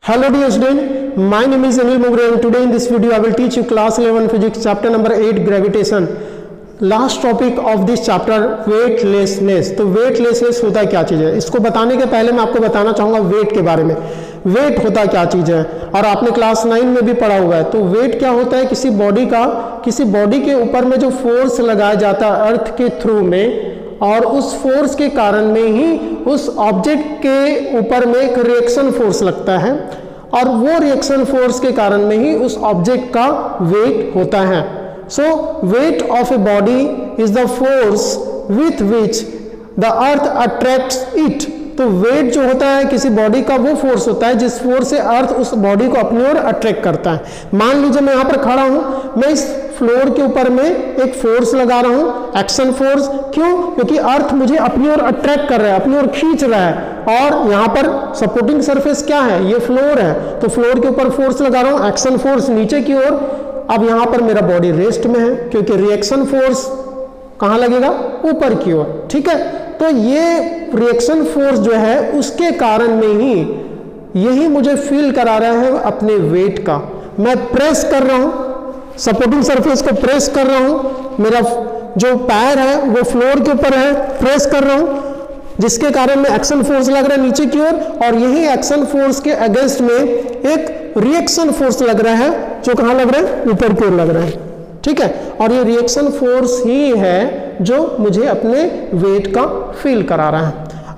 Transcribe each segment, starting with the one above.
Hello dear student, my name is Anil Mugre and today in this video I will teach you class 11 physics chapter number 8 gravitation. Last topic of this chapter weightlessness. तो weightlessness होता क्या चीज़ है, इसको बताने के पहले मैं आपको बताना चाहूँगा वेट के बारे में। वेट होता क्या चीज़ है और आपने क्लास 9 में भी पढ़ा हुआ है। तो वेट क्या होता है, किसी बॉडी के ऊपर में जो फोर्स लगाया जाता है अर्थ के थ्रू में, और उस फोर्स के कारण में ही उस ऑब्जेक्ट के ऊपर में एक रिएक्शन फोर्स लगता है और वो रिएक्शन फोर्स के कारण में ही उस ऑब्जेक्ट का वेट होता है। So weight of a body is the force with which the earth attracts it। तो वेट जो होता है किसी बॉडी का वो फोर्स होता है जिस फोर्स से अर्थ उस बॉडी को अपनी ओर अट्रैक्ट करता है। मान लीजिए मैं यहाँ पर खड़ा हूँ, मैं इस फ्लोर के ऊपर में एक फोर्स लगा रहा हूँ, एक्शन फोर्स। क्यों? क्योंकि अर्थ मुझे अपनी ओर अट्रैक्ट कर रहा है, अपनी ओर खींच रहा है। और यहाँ पर सपोर्टिंग सरफेस क्या है, ये फ्लोर है, तो फ्लोर के ऊपर फोर्स लगा रहा हूँ, एक्शन फोर्स नीचे की ओर। अब यहाँ पर मेरा बॉडी रेस्ट में है क्योंकि रिएक्शन फोर्स कहाँ लगेगा, ऊपर की ओर। ठीक है, तो ये रिएक्शन फोर्स जो है उसके कारण में ही यही मुझे फील करा रहा है अपने वेट का। मैं प्रेस कर रहा हूँ, सपोर्टिंग सरफेस को प्रेस कर रहा हूँ, मेरा जो पैर है वो फ्लोर के ऊपर है, प्रेस कर रहा हूँ, जिसके कारण में एक्शन फोर्स लग रहा है नीचे की ओर, और यही एक्शन फोर्स के अगेंस्ट में एक रिएक्शन फोर्स लग रहा है जो कहाँ लग रहा है, ऊपर की ओर लग रहा है। ठीक है, और ये रिएक्शन फोर्स ही है जो मुझे अपने वेट का फील करा रहा है।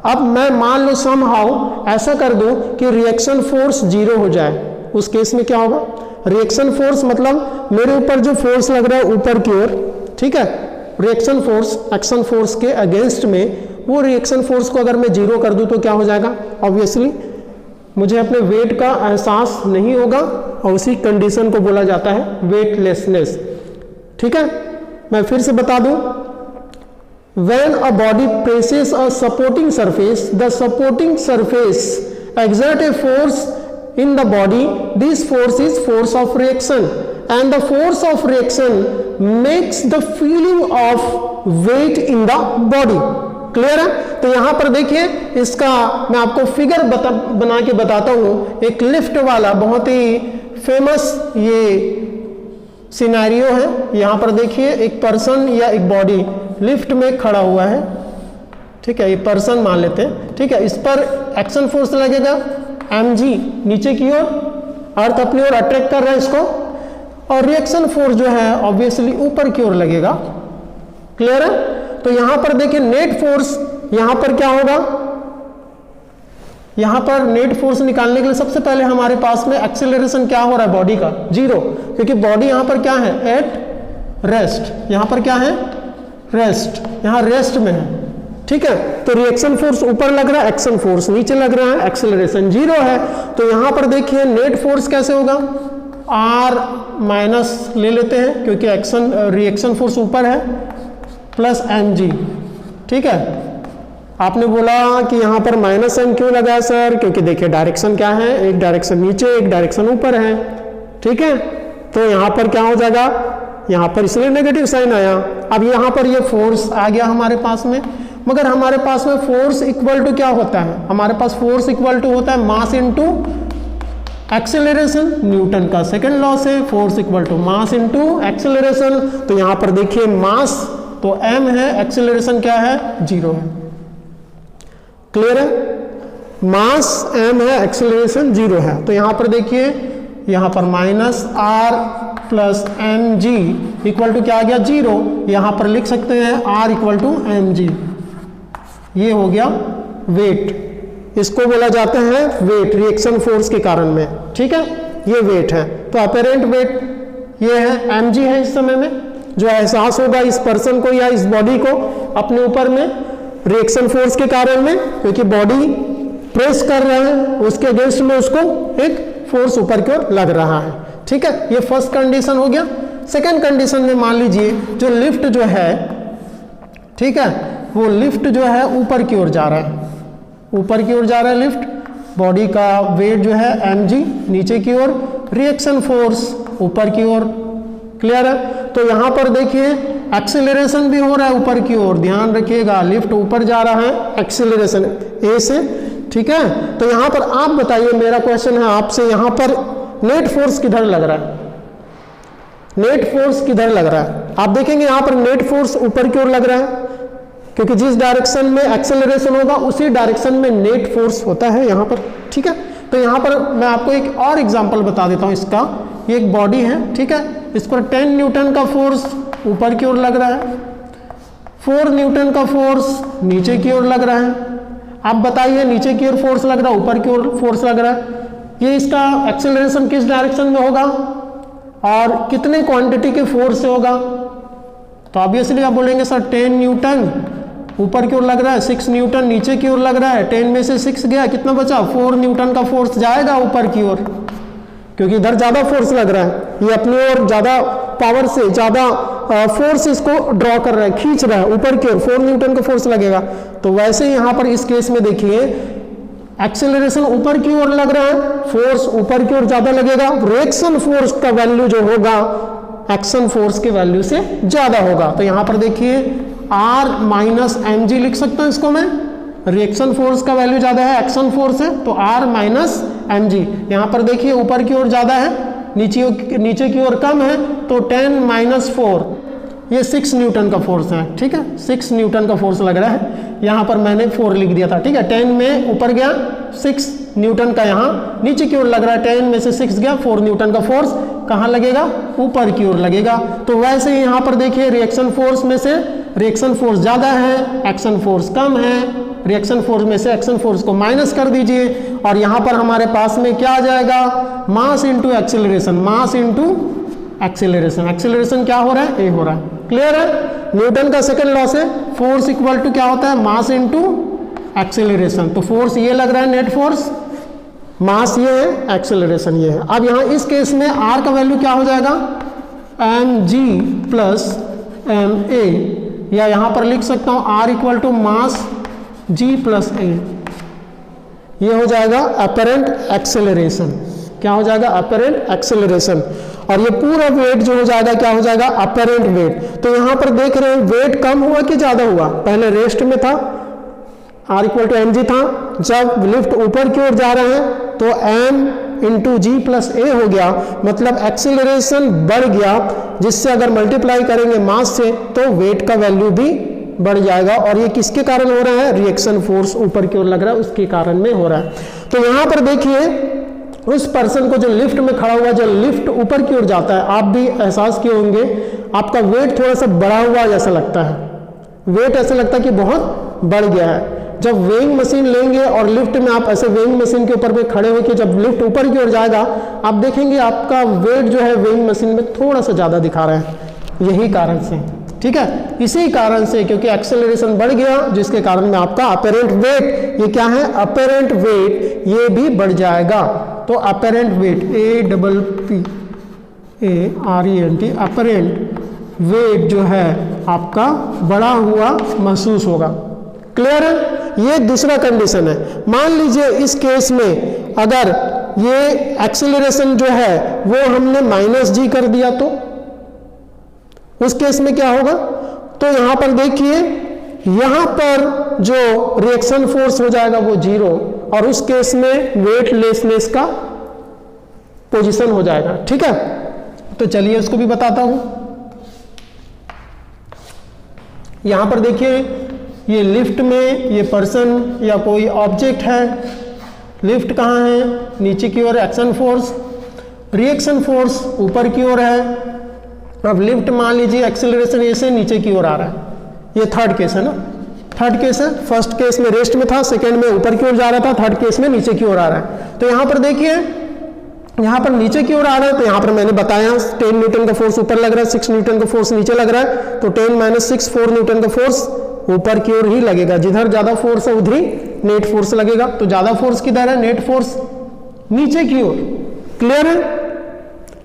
अब मैं मान लो समहाउ ऐसा कर दूं कि रिएक्शन फोर्स 0 हो जाए, उस केस में क्या होगा, रिएक्शन फोर्स मतलब मेरे ऊपर जो फोर्स लग रहा है ऊपर की ओर, ठीक है, रिएक्शन फोर्स एक्शन फोर्स के अगेंस्ट में, वो रिएक्शन फोर्स को अगर मैं 0 कर दूं तो क्या हो जाएगा, ऑब्वियसली मुझे अपने वेट का एहसास नहीं होगा और उसी कंडीशन को बोला जाता है वेटलेसनेस। ठीक है, मैं फिर से बता दूं, when a body presses a supporting surface, the supporting surface exert a force in the body. This force is force of reaction and the force of reaction makes the feeling of weight in the body. Clear है? तो यहां पर देखिए, इसका मैं आपको figure बना के बताता हूं। एक लिफ्ट वाला बहुत ही फेमस ये सिनेरियो है। यहां पर देखिए एक पर्सन या एक बॉडी लिफ्ट में खड़ा हुआ है। ठीक है, ये पर्सन मान लेते हैं। ठीक है, इस पर एक्शन फोर्स लगेगा mg नीचे की ओर, अर्थ अपनी ओर अट्रैक्ट कर रहा है इसको, और रिएक्शन फोर्स जो है ऑब्वियसली ऊपर की ओर लगेगा। क्लियर है? तो यहां पर देखिए नेट फोर्स, यहां पर क्या होगा, यहां पर नेट फोर्स निकालने के लिए सबसे पहले हमारे पास में एक्सेलरेशन क्या हो रहा है बॉडी का, 0, क्योंकि बॉडी यहां पर क्या है, एट रेस्ट। यहां पर क्या है, रेस्ट, यहां रेस्ट में है। ठीक है, तो रिएक्शन फोर्स ऊपर लग रहा है, एक्शन फोर्स नीचे लग रहा है, एक्सेलरेशन 0 है। तो यहां पर देखिए नेट फोर्स कैसे होगा, r माइनस ले लेते हैं क्योंकि रिएक्शन फोर्स ऊपर है, प्लस mg। ठीक है, आपने बोला कि यहाँ पर माइनस m क्यों लगा है सर, क्योंकि देखिए डायरेक्शन क्या है, एक डायरेक्शन नीचे एक डायरेक्शन ऊपर है। ठीक है, तो यहाँ पर क्या हो जाएगा, यहाँ पर इसलिए नेगेटिव साइन आया। अब यहाँ पर ये फोर्स आ गया हमारे पास में, मगर हमारे पास में फोर्स इक्वल टू क्या होता है, हमारे पास फोर्स इक्वल टू होता है मास इनटू एक्सेलरेशन। न्यूटन का सेकंड लॉ से force equal to mass into acceleration. तो यहाँ पर देखिए मास तो m है, एक्सेलरेशन क्या है, 0 है। क्लियर है? मास m है, एक्सेलरेशन 0 है। तो यहां पर देखिए, यहां पर minus r plus mg equal to क्या आ गया, 0। यहां पर लिख सकते हैं r इक्वल टू mg। ये हो गया वेट, इसको बोला जाता है वेट, रिएक्शन फोर्स के कारण में। ठीक है, ये वेट है। तो अपेरेंट वेट ये है, mg है इस समय में, जो एहसास होगा इस पर्सन को या इस बॉडी को अपने ऊपर में रिएक्शन फोर्स के कारण में, क्योंकि बॉडी प्रेस कर रहा है, उसके अगेंस्ट में उसको एक फोर्स ऊपर की ओर लग रहा है। ठीक है, ये फर्स्ट कंडीशन हो गया। सेकंड कंडीशन में मान लीजिए जो लिफ्ट जो है, ठीक है, वो लिफ्ट जो है ऊपर की ओर जा रहा है, ऊपर की ओर जा रहा है लिफ्ट, बॉडी का वेट जो है mg नीचे की ओर, रिएक्शन फोर्स ऊपर की ओर। क्लियर है? तो यहां पर देखिए एक्सेलरेशन भी हो रहा है ऊपर की ओर, ध्यान रखिएगा, लिफ्ट ऊपर जा रहा है, एक्सेलरेशन a से ठीक है। तो यहाँ पर आप बताइए, मेरा क्वेश्चन है आपसे, यहाँ पर नेट फोर्स किधर लग रहा है? नेट फोर्स किधर लग रहा है? आप देखेंगे यहाँ पर नेट फोर्स ऊपर की ओर लग रहा है, क्योंकि जिस डायरेक्शन में एक्सेलरेशन होगा उसी डायरेक्शन में नेट फोर्स होता है यहाँ पर, ठीक है। तो यहाँ पर मैं आपको एक और एग्जांपल बता देता हूँ इसका। ये एक बॉडी है, ठीक है, इस पर 10 न्यूटन का फोर्स ऊपर की ओर लग रहा है, 4 न्यूटन का फोर्स नीचे की ओर लग रहा है। आप बताइए नीचे की ओर फोर्स लग रहा है, ऊपर की ओर फोर्स लग रहा है, ये इसका एक्सेलरेशन किस डायरेक्शन में होगा और कितने क्वांटिटी के फोर्स से होगा? तो ऑब्वियसली आप बोलेंगे सर 10 न्यूटन ऊपर की ओर लग रहा है, 6 न्यूटन नीचे की ओर लग रहा है, 10 में से 6 गया, कितना बचा? 4 न्यूटन का फोर्स जाएगा ऊपर की ओर, क्योंकि इधर ज़्यादा फोर्स लग रहा है, ये अपनी ओर ज़्यादा पावर से ज़्यादा फोर्स इसको ड्रॉ कर रहा है, खींच रहा है ऊपर की ओर, 4 न्यूटन का फोर्स लगेगा। तो वैसे ही यहाँ पर इस केस में देखिए एक्सेलरेशन ऊपर की ओर लग रहा है, फोर्स ऊपर की ओर ज़्यादा लगेगा, रिएक्शन फोर्स का वैल्यू जो होगा एक्शन फोर्स के वैल्यू से ज़्यादा होगा। तो यहाँ पर देखिए R माइनस mg लिख सकता हूँ इसको मैं, रिएक्शन फोर्स का वैल्यू ज़्यादा है, एक्शन फोर्स है, तो R माइनस mg। यहाँ पर देखिए ऊपर की ओर ज़्यादा है, नीचे की ओर कम है, तो 10 माइनस 4, ये 6 न्यूटन का फोर्स है, ठीक है, 6 न्यूटन का फोर्स लग रहा है। यहाँ पर मैंने 4 लिख दिया था, ठीक है, 10 में ऊपर गया 6 न्यूटन का, यहाँ नीचे की ओर लग रहा है, 10 में से 6 गया, 4 न्यूटन का फोर्स कहाँ लगेगा? ऊपर की ओर लगेगा। तो वैसे ही यहाँ पर देखिए रिएक्शन फोर्स में से रिएक्शन फोर्स ज़्यादा है, एक्शन फोर्स कम है, रिएक्शन फोर्स में से एक्शन फोर्स को माइनस कर दीजिए और यहाँ पर हमारे पास में क्या आ जाएगा? Mass into acceleration, mass into acceleration. Acceleration क्या हो रहा है? ए हो रहा है। क्लियर है? न्यूटन का सेकंड लॉ से फोर्स इक्वल टू क्या होता है? Mass into acceleration. तो फोर्स ये लग रहा है नेट फोर्स, मास ये है, एक्सेलरेशन ये है। अब यहाँ इस केस में आर का वैल्यू क्या हो जाएगा? mg प्लस ma, या यहाँ पर लिख सकता हूँ R equal to mass g plus a, ये हो जाएगा अपरेंट एक्सेलरेशन। क्या हो जाएगा? Apparent acceleration. और ये पूरा वेट जो हो जाएगा क्या हो जाएगा? Apparent wait. तो यहाँ पर देख रहे हैं वेट कम हुआ कि ज़्यादा हुआ? पहले रेस्ट में था, R इक्वल टू mg था, जब लिफ्ट ऊपर की ओर जा रहे हैं तो m इंटू जी प्लस ए हो गया, मतलब एक्सेलरेशन बढ़ गया, जिससे अगर मल्टीप्लाई करेंगे मास से तो वेट का वैल्यू भी बढ़ जाएगा। और ये किसके कारण हो रहा है? रिएक्शन फोर्स ऊपर की ओर लग रहा है, उसके कारण में हो रहा है। तो यहाँ पर देखिए उस पर्सन को जो लिफ्ट में खड़ा हुआ, जब लिफ्ट ऊपर की ओर जाता है, आप भी एहसास किए होंगे, आपका वेट थोड़ा सा बढ़ा हुआ जैसा लगता है, वेट ऐसा लगता है कि बहुत बढ़ गया है। जब वेइंग मशीन लेंगे और लिफ्ट में आप ऐसे वेइंग मशीन के ऊपर पे खड़े होकर जब लिफ्ट ऊपर की ओर जाएगा, आप देखेंगे आपका वेट जो है वेइंग मशीन में थोड़ा सा ज़्यादा दिखा रहा है, यही कारण से, ठीक है, इसी कारण से, क्योंकि एक्सेलरेशन बढ़ गया जिसके कारण में आपका अपेरेंट वेट, ये क्या है? अपेरेंट वेट, ये भी बढ़ जाएगा। तो apparent wait APPARENT, apparent wait जो है आपका बढ़ा हुआ महसूस होगा। क्लियर है? ये दूसरा कंडीशन है। मान लीजिए इस केस में अगर ये एक्सेलरेशन जो है वो हमने माइनस जी कर दिया, तो उस केस में क्या होगा? तो यहां पर देखिए, यहां पर जो रिएक्शन फोर्स हो जाएगा वो 0, और उस केस में वेटलेसनेस का पोजीशन हो जाएगा। ठीक है, तो चलिए उसको भी बताता हूं। यहां पर देखिए, ये लिफ्ट में ये पर्सन या कोई ऑब्जेक्ट है, लिफ्ट कहाँ है? नीचे की ओर एक्शन फोर्स, रिएक्शन फोर्स ऊपर की ओर है। अब लिफ्ट मान लीजिए एक्सेलरेशन ए से नीचे की ओर आ रहा है, ये थर्ड केस है ना, थर्ड केस है। फर्स्ट केस में रेस्ट में था, सेकंड में ऊपर की ओर जा रहा था, थर्ड केस में नीचे की ओर आ रहा है। तो यहाँ पर देखिए, यहाँ पर नीचे की ओर आ रहा है, तो यहाँ पर मैंने बताया 10 न्यूटन का फोर्स ऊपर लग रहा है, 6 न्यूटन का फोर्स नीचे लग रहा है, तो 10 माइनस 6 4 न्यूटन का फोर्स ऊपर की ओर ही लगेगा। जिधर ज्यादा फोर्स है उधर ही नेट फोर्स लगेगा। तो ज्यादा फोर्स किधर है? नेट फोर्स नीचे की ओर। क्लियर है?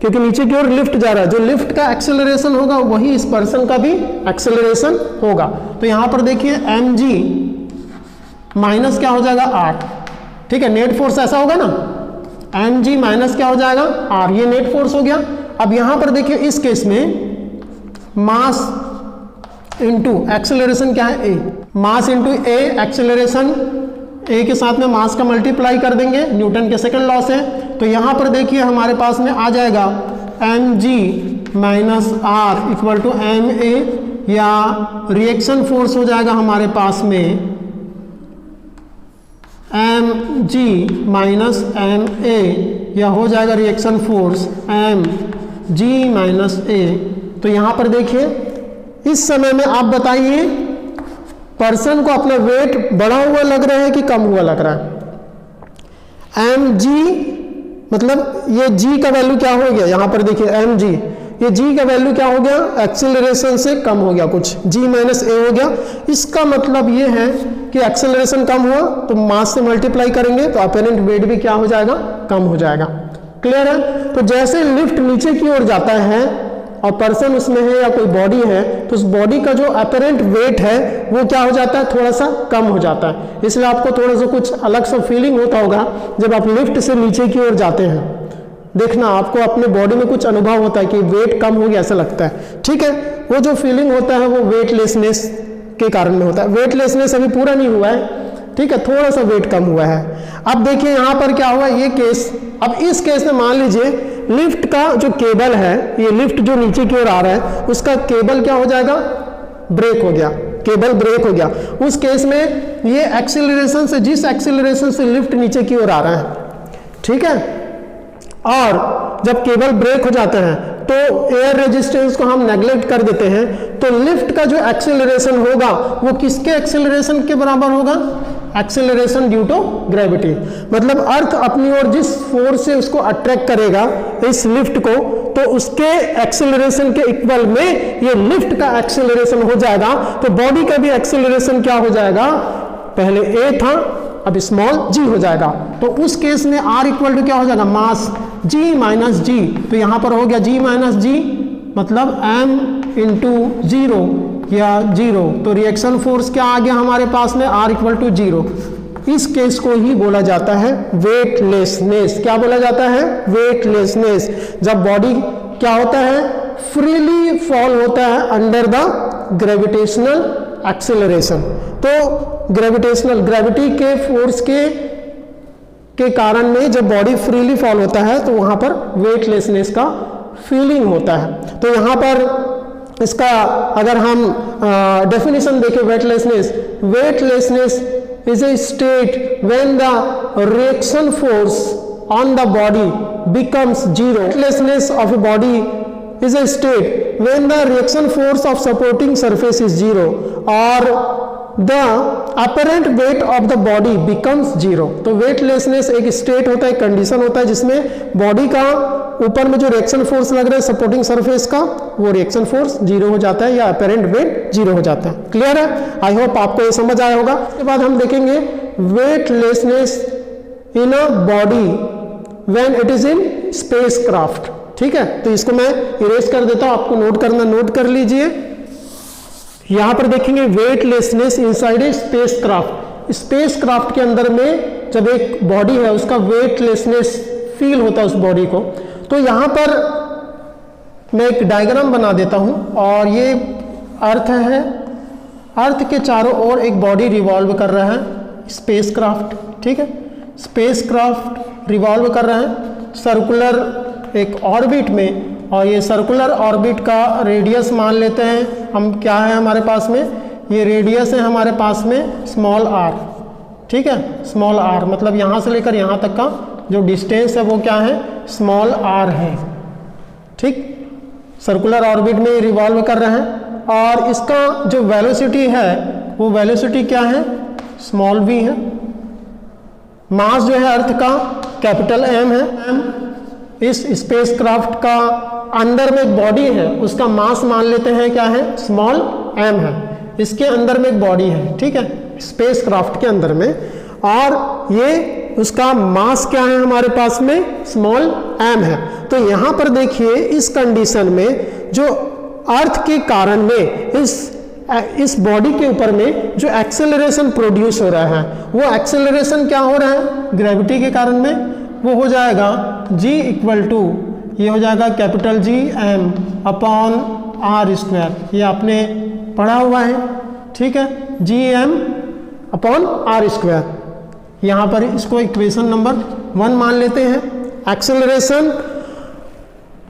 क्योंकि नीचे की ओर लिफ्ट जा रहा है, जो लिफ्ट का एक्सेलरेशन होगा वही इस पर्सन का भी एक्सेलरेशन होगा। तो यहां पर देखिए mg माइनस क्या हो जाएगा? r। ठीक है, नेट फोर्स ऐसा होगा ना, mg माइनस क्या हो जाएगा? r, ये नेट फोर्स हो गया। अब यहां पर देखिए इस केस में मास इंटू एक्सेलरेशन क्या है? a, mass into a, acceleration A के साथ में मास का मल्टीप्लाई कर देंगे न्यूटन के सेकंड लॉ से। तो यहाँ पर देखिए हमारे पास में आ जाएगा mg minus R equal to M A, या रिएक्शन फोर्स हो जाएगा हमारे पास में mg माइनस एम ए, या हो जाएगा रिएक्शन फोर्स mg माइनस ए। तो यहाँ पर देखिए इस समय में आप बताइए पर्सन को अपना वेट बढ़ा हुआ लग रहा है कि कम हुआ लग रहा है। mg मतलब ये g का वैल्यू क्या हो गया, यहाँ पर देखिए mg, ये g का वैल्यू क्या हो गया, एक्सेलरेशन से कम हो गया, कुछ g माइनस ए हो गया। इसका मतलब ये है कि एक्सेलरेशन कम हुआ तो मास से मल्टीप्लाई करेंगे तो अपेरेंट वेट भी क्या हो जाएगा, कम हो जाएगा। क्लियर है। तो जैसे लिफ्ट नीचे की ओर जाता है और पर्सन उसमें है या कोई बॉडी है, तो उस बॉडी का जो अपेरेंट वेट है वो क्या हो जाता है, थोड़ा सा कम हो जाता है। इसलिए आपको थोड़ा सा कुछ अलग सा फीलिंग होता होगा जब आप लिफ्ट से नीचे की ओर जाते हैं। देखना आपको अपने बॉडी में कुछ अनुभव होता है कि वेट कम हो गया ऐसा लगता है। ठीक है, वो जो फीलिंग होता है वो वेटलेसनेस के कारण में होता है। वेटलेसनेस अभी पूरा नहीं हुआ है, ठीक है, थोड़ा सा वेट कम हुआ है। अब देखिए यहाँ पर क्या हुआ ये केस। अब इस केस में मान लीजिए लिफ्ट का जो केबल है, ये लिफ्ट जो नीचे की ओर आ रहा है उसका केबल क्या हो जाएगा, ब्रेक हो गया, केबल ब्रेक हो गया। उस केस में ये एक्सीलरेशन से, जिस एक्सीलरेशन से लिफ्ट नीचे की ओर आ रहा है, ठीक है, और जब केबल ब्रेक हो जाता है तो एयर रेजिस्टेंस को हम नेग्लेक्ट कर देते हैं, तो लिफ्ट का जो एक्सेलरेशन होगा वो किसके एक्सेलरेशन के बराबर होगा, एक्सेलरेशन ड्यू टू ग्रेविटी। मतलब अर्थ अपनी ओर जिस फोर्स से उसको अट्रैक्ट करेगा इस लिफ्ट को, तो उसके एक्सेलरेशन के इक्वल में ये लिफ्ट का एक्सेलरेशन हो जाएगा। तो बॉडी का भी एक्सेलरेशन क्या हो जाएगा, पहले ए था अब स्मॉल g हो जाएगा। तो उस केस में r इक्वल टू क्या हो जाएगा, मास g माइनस जी। तो यहाँ पर हो गया g माइनस जी मतलब m इंटू जीरो या जीरो। तो रिएक्शन फोर्स क्या आ गया हमारे पास में, r इक्वल टू जीरो। इस केस को ही बोला जाता है वेटलेसनेस। क्या बोला जाता है, वेटलेसनेस। जब बॉडी क्या होता है, फ्रीली फॉल होता है अंडर द ग्रेविटेशनल एक्सेलरेशन। तो ग्रेविटी के फोर्स के कारण में जब बॉडी फ्रीली फॉल होता है तो वहां पर वेटलेसनेस का फीलिंग होता है। तो यहाँ पर इसका अगर हम डेफिनेशन देखें weightlessness is a state when the reaction force on the body becomes zero. Weightlessness of a body is a state when the reaction force of supporting surface is zero or the apparent weight of the body becomes zero। तो weightlessness एक state होता है, condition होता है जिसमें body का ऊपर में जो रिएक्शन फोर्स लग रहा है सपोर्टिंग सरफेस का, वो रिएक्शन फोर्स जीरो हो जाता है या अपेरेंट वेट जीरो हो जाता है। क्लियर है, आई होप आपको ये समझ आया होगा। उसके बाद हम देखेंगे weightlessness in a body when it is in spacecraft. ठीक है, तो इसको मैं इरेज कर देता हूं, आपको नोट करना, नोट कर लीजिए। यहां पर देखेंगे weightlessness inside a spacecraft. Spacecraft के अंदर में जब एक बॉडी है उसका वेटलेसनेस फील होता है उस बॉडी को। तो यहां पर मैं एक डायग्राम बना देता हूं और ये अर्थ है, अर्थ के चारों ओर एक बॉडी रिवॉल्व कर रहा है स्पेसक्राफ्ट। ठीक है, स्पेसक्राफ्ट रिवॉल्व कर रहा है सर्कुलर एक ऑर्बिट में, और ये सर्कुलर ऑर्बिट का रेडियस मान लेते हैं हम, क्या है हमारे पास में, ये रेडियस है हमारे पास में स्मॉल r। ठीक है, स्मॉल r मतलब यहाँ से लेकर यहाँ तक का जो डिस्टेंस है वो क्या है, स्मॉल r है। ठीक, सर्कुलर ऑर्बिट में रिवॉल्व कर रहे हैं और इसका जो वेलोसिटी है वो वेलोसिटी क्या है, स्मॉल v है। मास जो है अर्थ का कैपिटल M है। M इस स्पेसक्राफ्ट का अंदर में एक बॉडी है, उसका मास मान लेते हैं क्या है, स्मॉल m है। इसके अंदर में एक बॉडी है, ठीक है, स्पेसक्राफ्ट के अंदर में, और ये उसका मास क्या है हमारे पास में, स्मॉल m है। तो यहाँ पर देखिए इस कंडीशन में जो अर्थ के कारण में इस बॉडी के ऊपर में जो एक्सेलरेशन प्रोड्यूस हो रहा है, वो एक्सेलरेशन क्या हो रहा है, ग्रेविटी के कारण में, वो हो जाएगा g इक्वल टू, ये हो जाएगा capital G m upon r square. ये आपने पढ़ा हुआ है, ठीक है, G m upon r square. यहाँ पर इसको इक्वेशन नंबर 1 मान लेते हैं, एक्सेलरेशन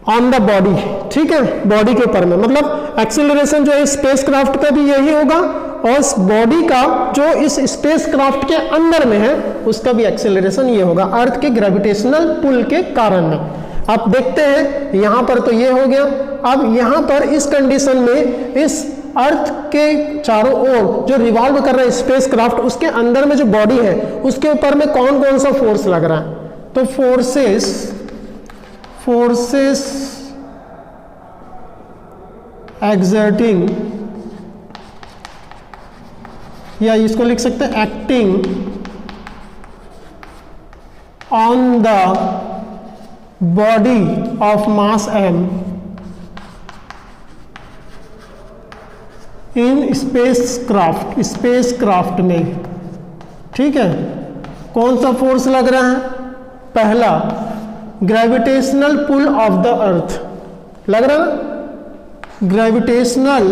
ऑन द बॉडी, ठीक है, बॉडी के ऊपर में, मतलब एक्सेलरेशन जो है स्पेसक्राफ्ट का भी यही होगा और इस बॉडी का जो इस स्पेसक्राफ्ट के अंदर में है उसका भी एक्सेलरेशन ये होगा अर्थ के ग्रेविटेशनल पुल के कारण में। अब देखते हैं यहाँ पर तो ये हो गया। अब यहाँ पर इस कंडीशन में इस अर्थ के चारों ओर जो रिवॉल्व कर रहा है स्पेसक्राफ्ट, उसके अंदर में जो बॉडी है उसके ऊपर में कौन कौन सा फोर्स लग रहा है, तो फोर्सेस एक्सर्टिंग, या इसको लिख सकते हैं acting on the body of mass m in spacecraft में, ठीक है। कौन सा फोर्स लग रहा है, पहला gravitational pull of the earth लग रहा है, gravitational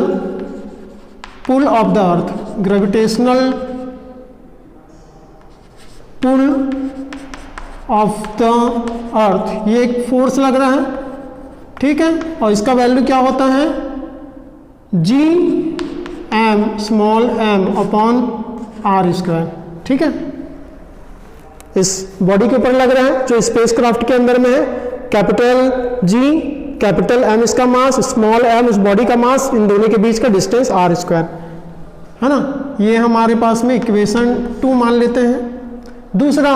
pull of the earth, gravitational pull of the earth, ये एक फोर्स लग रहा है, ठीक है। और इसका वैल्यू क्या होता है, G M small M upon R square, ठीक है। इस बॉडी के ऊपर लग रहा है जो स्पेसक्राफ्ट के अंदर में है, कैपिटल जी कैपिटल एम इसका मास, स्मॉल एम उस बॉडी का मास, इन दोनों के बीच का डिस्टेंस आर स्क्वायर, है ना। ये हमारे पास में इक्वेशन 2 मान लेते हैं। दूसरा,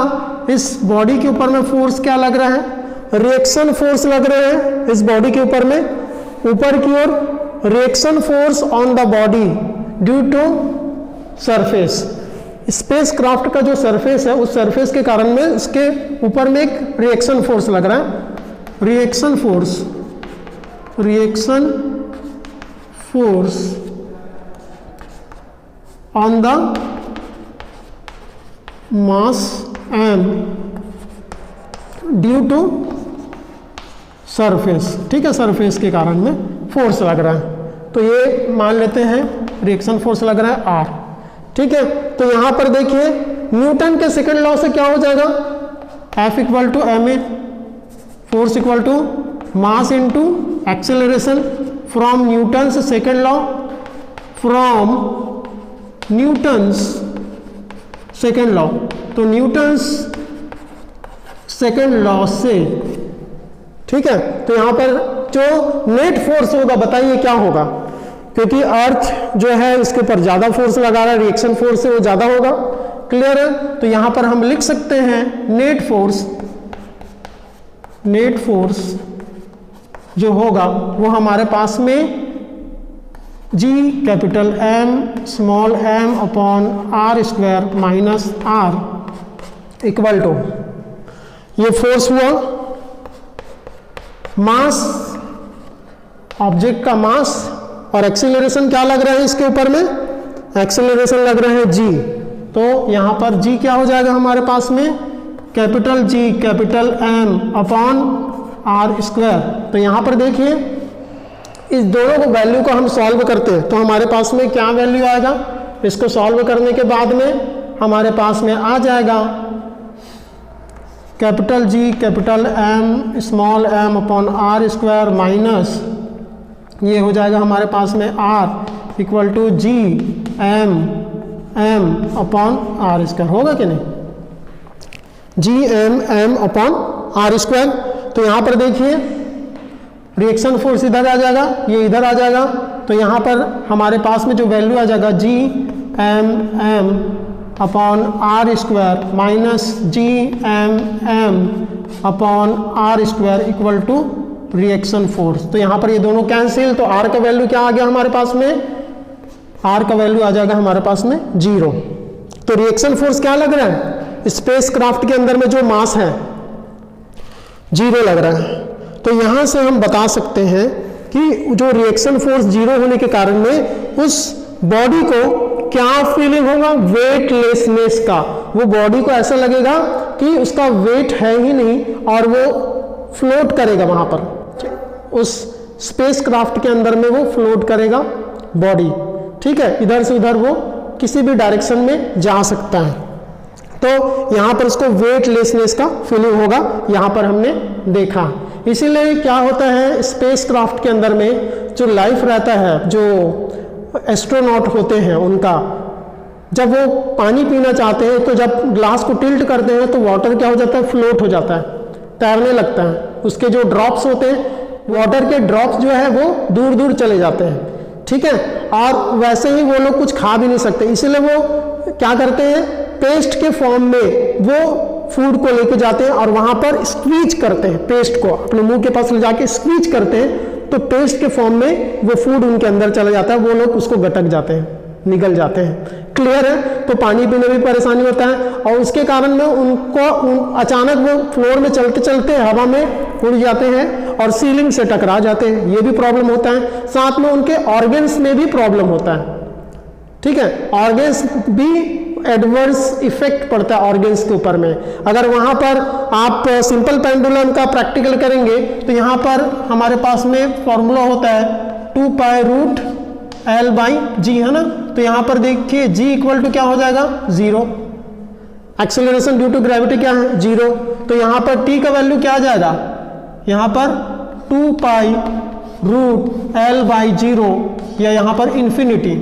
इस बॉडी के ऊपर में फोर्स क्या लग रहा है, रिएक्शन फोर्स लग रहे हैं इस बॉडी के ऊपर में, ऊपर की ओर reaction force on the body due to surface, spacecraft का जो सरफेस है उस सरफेस के कारण में इसके ऊपर में एक रिएक्शन फोर्स लग रहा है, reaction force on the mass m due to surface, ठीक है, सरफेस के कारण में फोर्स लग रहा है, तो ये मान लेते हैं रिएक्शन फोर्स लग रहा है R, ठीक है। तो यहां पर देखिए न्यूटन के सेकंड लॉ से क्या हो जाएगा, F equal to ma, force equal to mass into acceleration, from Newton's second law, from Newton's second law, तो न्यूटन्स सेकंड लॉ से, ठीक है। तो यहां पर जो नेट फोर्स होगा बताइए क्या होगा, क्योंकि अर्थ जो है इसके ऊपर ज्यादा फोर्स लगा रहा है, रिएक्शन फोर्स से वो ज्यादा होगा, क्लियर है। तो यहां पर हम लिख सकते हैं नेट फोर्स जो होगा वो हमारे पास में G capital M small M upon R square minus R equal to, ये फोर्स हुआ मास, ऑब्जेक्ट का मास, और एक्सेलरेशन क्या लग रहा है इसके ऊपर में, एक्सेलरेशन लग रहा है जी, तो यहां पर जी क्या हो जाएगा हमारे पास में, capital G capital M upon R square. तो यहां पर देखिए इस दोनों को वैल्यू को हम सॉल्व करते हैं तो हमारे पास में क्या वैल्यू आएगा, इसको सॉल्व करने के बाद में हमारे पास में आ जाएगा capital G capital M small M upon R square minus ये हो जाएगा हमारे पास में R equal to G M upon R square, होगा कि नहीं, G M upon R square. तो यहाँ पर देखिए रिएक्शन फोर्स इधर आ जाएगा, ये इधर आ जाएगा, तो यहाँ पर हमारे पास में जो वैल्यू आ जाएगा G M upon R square minus G M upon R square equal to reaction force. तो यहाँ पर ये दोनों कैंसिल, तो आर का वैल्यू क्या आ गया हमारे पास में, आर का वैल्यू आ जाएगा हमारे पास में 0। तो रिएक्शन फोर्स क्या लग रहा है, स्पेसक्राफ्ट के अंदर में जो मास है 0 लग रहा है। तो यहाँ से हम बता सकते हैं कि जो रिएक्शन फोर्स 0 होने के कारण में उस बॉडी को क्या फीलिंग होगा, वेटलेसनेस का, वो बॉडी को ऐसा लगेगा कि उसका वेट है ही नहीं और वो फ्लोट करेगा वहां पर, उस स्पेसक्राफ्ट के अंदर में वो फ्लोट करेगा बॉडी, ठीक है, इधर से उधर वो किसी भी डायरेक्शन में जा सकता है। तो यहाँ पर उसको वेटलेसनेस का फीलिंग होगा, यहाँ पर हमने देखा। इसीलिए क्या होता है स्पेसक्राफ्ट के अंदर में जो लाइफ रहता है, जो एस्ट्रोनॉट होते हैं उनका, जब वो पानी पीना चाहते हैं तो जब ग्लास को टिल्ट करते हैं तो वाटर क्या हो जाता है, फ्लोट हो जाता है, तैरने लगता है। उसके जो ड्रॉप्स होते हैं, वाटर के ड्रॉप्स जो है वो दूर दूर चले जाते हैं, ठीक है। और वैसे ही वो लोग कुछ खा भी नहीं सकते, इसीलिए वो क्या करते हैं, पेस्ट के फॉर्म में वो फूड को लेके जाते हैं और वहां पर स्क्वीज करते हैं, पेस्ट को अपने मुंह के पास ले जाके स्क्वीज करते हैं, तो पेस्ट के फॉर्म में वो फूड उनके अंदर चला जाता है, वो लोग उसको गटक जाते हैं, निगल जाते हैं। क्लियर है? तो पानी पीने में भी परेशानी होता है और उसके कारण में उनको अचानक वो फ्लोर में चलते चलते हवा में उड़ जाते हैं और सीलिंग से टकरा जाते हैं, ये भी प्रॉब्लम होता है। साथ में उनके ऑर्गन्स में भी प्रॉब्लम होता है, ठीक है। ऑर्गन्स भी एडवर्स इफेक्ट पड़ता है ऑर्गन्स के ऊपर में। अगर वहां पर आप सिंपल पेंडुलम का प्रैक्टिकल करेंगे तो यहाँ पर हमारे पास में फॉर्मूला होता है 2π√L/g, है ना। तो यहाँ पर देखिए g इक्वल टू क्या हो जाएगा, 0। एक्सेलरेशन ड्यू टू ग्रेविटी क्या है, 0। तो यहाँ पर t का वैल्यू क्या आ जाएगा, यहाँ पर 2π√L/0 या यहाँ पर इन्फिनिटी,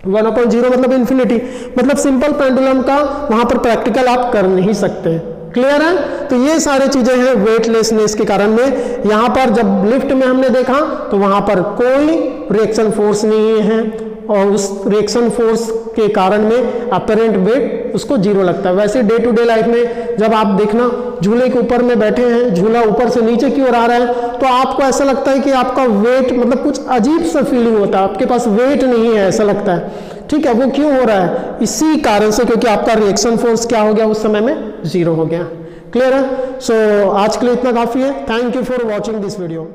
1/0 मतलब इन्फिनिटी, मतलब सिंपल पेंडुलम का वहां पर प्रैक्टिकल आप कर नहीं सकते। क्लियर है? तो ये सारे चीजें हैं वेटलेसनेस के कारण में। यहां पर जब लिफ्ट में हमने देखा तो वहां पर कोई रिएक्शन फोर्स नहीं है और उस रिएक्शन फोर्स के कारण में अपेरेंट वेट उसको 0 लगता है। वैसे डे टू डे लाइफ में जब आप देखना झूले के ऊपर में बैठे हैं, झूला ऊपर से नीचे की ओर आ रहा है, तो आपको ऐसा लगता है कि आपका वेट मतलब कुछ अजीब सा फीलिंग होता है, आपके पास वेट नहीं है ऐसा लगता है, ठीक है। वो क्यों हो रहा है, इसी कारण से, क्योंकि आपका रिएक्शन फोर्स क्या हो गया, उस समय में 0 हो गया। क्लियर है? सो आज के लिए इतना काफी है। Thank you for watching this video.